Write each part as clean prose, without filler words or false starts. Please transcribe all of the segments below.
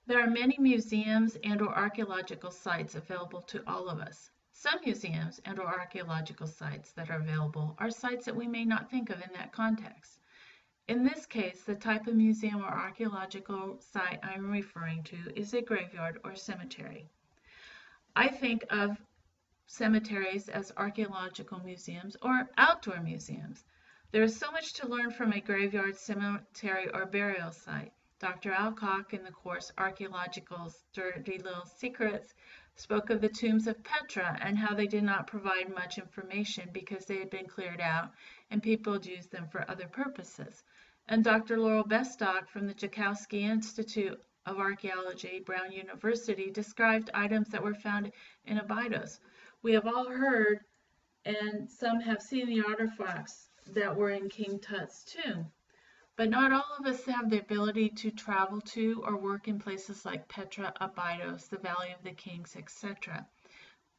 There are many museums and/or archaeological sites available to all of us. Some museums and/or archaeological sites that are available are sites that we may not think of in that context. In this case, the type of museum or archaeological site I'm referring to is a graveyard or cemetery. I think of cemeteries as archaeological museums or outdoor museums. There is so much to learn from a graveyard, cemetery, or burial site. Dr. Alcock, in the course Archaeological Dirty Little Secrets, spoke of the tombs of Petra and how they did not provide much information because they had been cleared out and people had used them for other purposes. And Dr. Laurel Bestock from the Joukowsky Institute of Archaeology, Brown University, described items that were found in Abydos. We have all heard, and some have seen the artifacts that were in King Tut's tomb. But not all of us have the ability to travel to or work in places like Petra, Abydos, the Valley of the Kings, etc.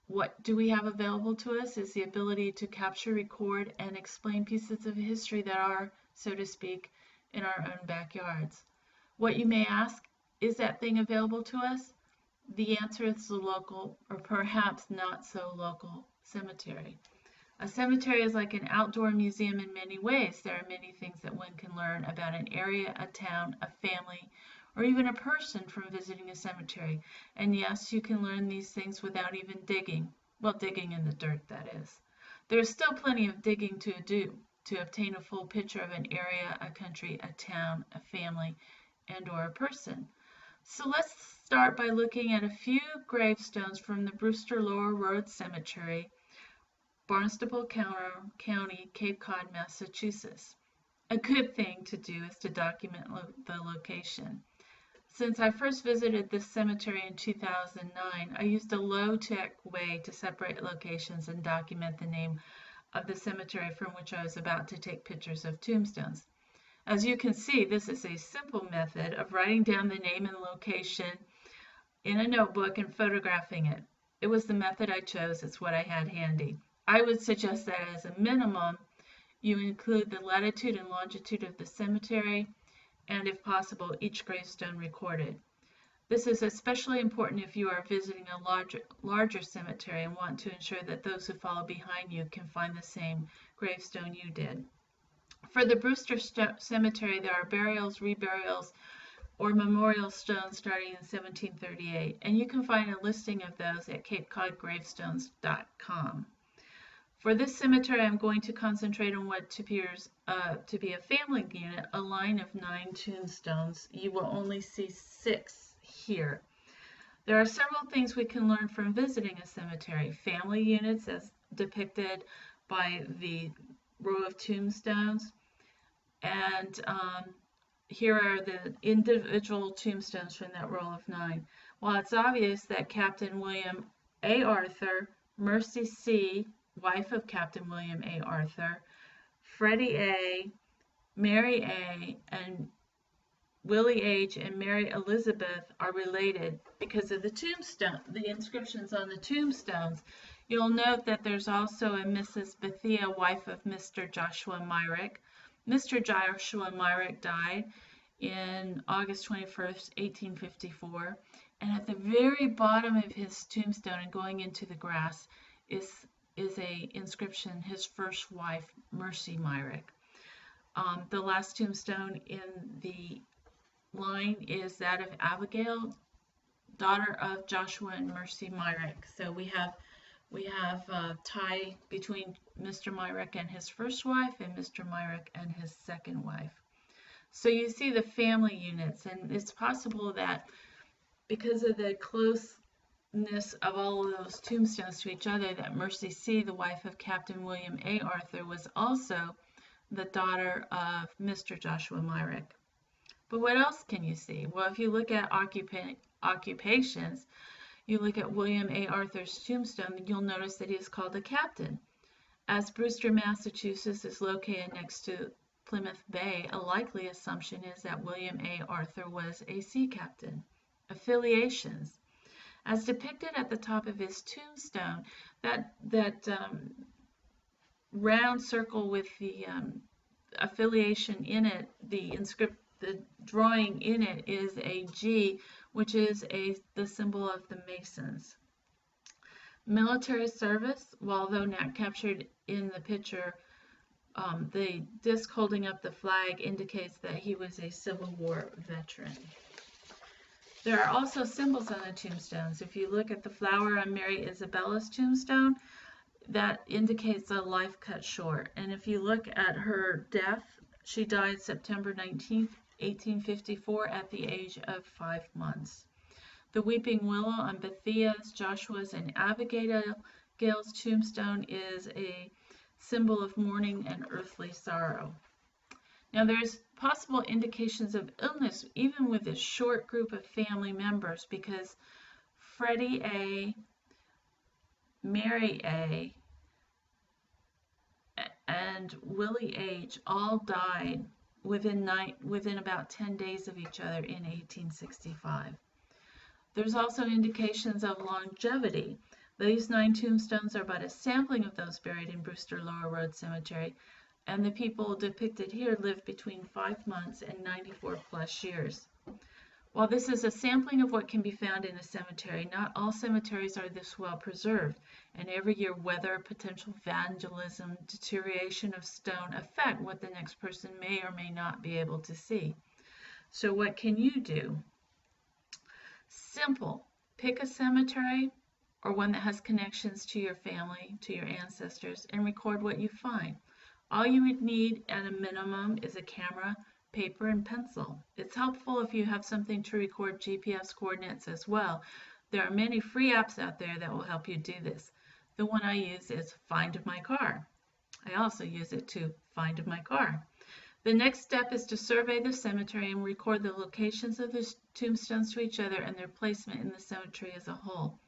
What do we have available to us is the ability to capture, record, and explain pieces of history that are, so to speak, in our own backyards. What you may ask, is that thing available to us? The answer is the local, or perhaps not so local, cemetery. A cemetery is like an outdoor museum in many ways. There are many things that one can learn about an area, a town, a family, or even a person from visiting a cemetery. And yes, you can learn these things without even digging. Well, digging in the dirt, that is. There is still plenty of digging to do to obtain a full picture of an area, a country, a town, a family, and/or a person. So let's start by looking at a few gravestones from the Brewster Lower Road Cemetery, Barnstable County, Cape Cod, Massachusetts. A good thing to do is to document the location. Since I first visited this cemetery in 2009, I used a low-tech way to separate locations and document the name of the cemetery from which I was about to take pictures of tombstones. As you can see, this is a simple method of writing down the name and location in a notebook and photographing it. It was the method I chose. It's what I had handy. I would suggest that as a minimum, you include the latitude and longitude of the cemetery, and if possible, each gravestone recorded. This is especially important if you are visiting a larger cemetery and want to ensure that those who follow behind you can find the same gravestone you did. For the Brewster Cemetery, there are burials, reburials, or memorial stones starting in 1738, and you can find a listing of those at capecodgravestones.com. For this cemetery, I'm going to concentrate on what appears to be a family unit, a line of 9 tombstones. You will only see 6 here. There are several things we can learn from visiting a cemetery. Family units as depicted by the row of tombstones, and here are the individual tombstones from that row of 9. While it's obvious that Captain William A. Arthur, Mercy C., wife of Captain William A. Arthur, Freddie A., Mary A., and Willie H. and Mary Elizabeth are related because of the inscriptions on the tombstones. You'll note that there's also a Mrs. Bethia, wife of Mr. Joshua Myrick. Mr. Joshua Myrick died in August 21st, 1854, and at the very bottom of his tombstone and going into the grass is a inscription, his first wife, Mercy Myrick. The last tombstone in the line is that of Abigail, daughter of Joshua and Mercy Myrick. So we have a tie between Mr. Myrick and his first wife and Mr. Myrick and his second wife. So you see the family units, and it's possible that because of the closeness of all of those tombstones to each other, that Mercy C., the wife of Captain William A. Arthur, was also the daughter of Mr. Joshua Myrick. But what else can you see? Well, if you look at occupations, you look at William A. Arthur's tombstone, you'll notice that he is called a captain. As Brewster, Massachusetts is located next to Plymouth Bay, a likely assumption is that William A. Arthur was a sea captain. Affiliations. As depicted at the top of his tombstone, that round circle with the affiliation in it, the drawing in it is a G, which is the symbol of the Masons. Military service, well, although not captured in the picture, the disc holding up the flag indicates that he was a Civil War veteran. There are also symbols on the tombstones. If you look at the flower on Mary Isabella's tombstone, that indicates a life cut short. And if you look at her death, she died September 19th, 1854 at the age of 5 months. The weeping willow on Bethea's, Joshua's, and Abigail's tombstone is a symbol of mourning and earthly sorrow. Now, there's possible indications of illness even with this short group of family members, because Freddie A., Mary A., and Willie H. all died within about 10 days of each other in 1865. There's also indications of longevity. These 9 tombstones are but a sampling of those buried in Brewster Lower Road Cemetery, and the people depicted here lived between 5 months and 94 plus years. While this is a sampling of what can be found in a cemetery, not all cemeteries are this well preserved, and every year weather, potential vandalism, deterioration of stone affect what the next person may or may not be able to see. So what can you do? Simple. Pick a cemetery or one that has connections to your family, to your ancestors, and record what you find. All you would need at a minimum is a camera, paper, and pencil. It's helpful if you have something to record GPS coordinates as well. There are many free apps out there that will help you do this. The one I use is Find My Car. I also use it to find my car. The next step is to survey the cemetery and record the locations of the tombstones to each other and their placement in the cemetery as a whole.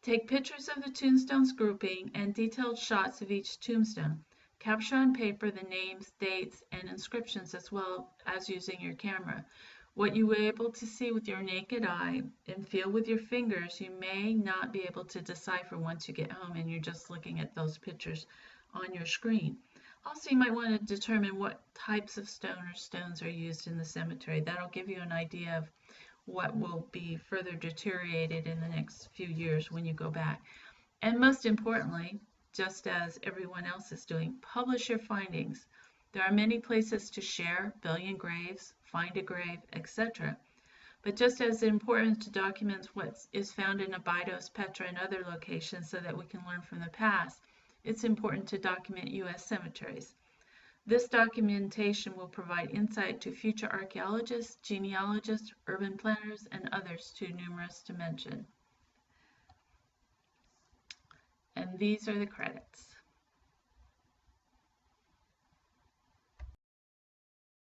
Take pictures of the tombstones grouping and detailed shots of each tombstone. Capture on paper the names, dates, and inscriptions as well as using your camera. What you were able to see with your naked eye and feel with your fingers, you may not be able to decipher once you get home and you're just looking at those pictures on your screen. Also, you might want to determine what types of stone or stones are used in the cemetery. That'll give you an idea of what will be further deteriorated in the next few years when you go back. And most importantly, just as everyone else is doing, publish your findings. There are many places to share, billion graves, find a grave, etc. But just as important to document what is found in Abydos, Petra, and other locations so that we can learn from the past, it's important to document U.S. cemeteries. This documentation will provide insight to future archaeologists, genealogists, urban planners, and others too numerous to mention. And these are the credits.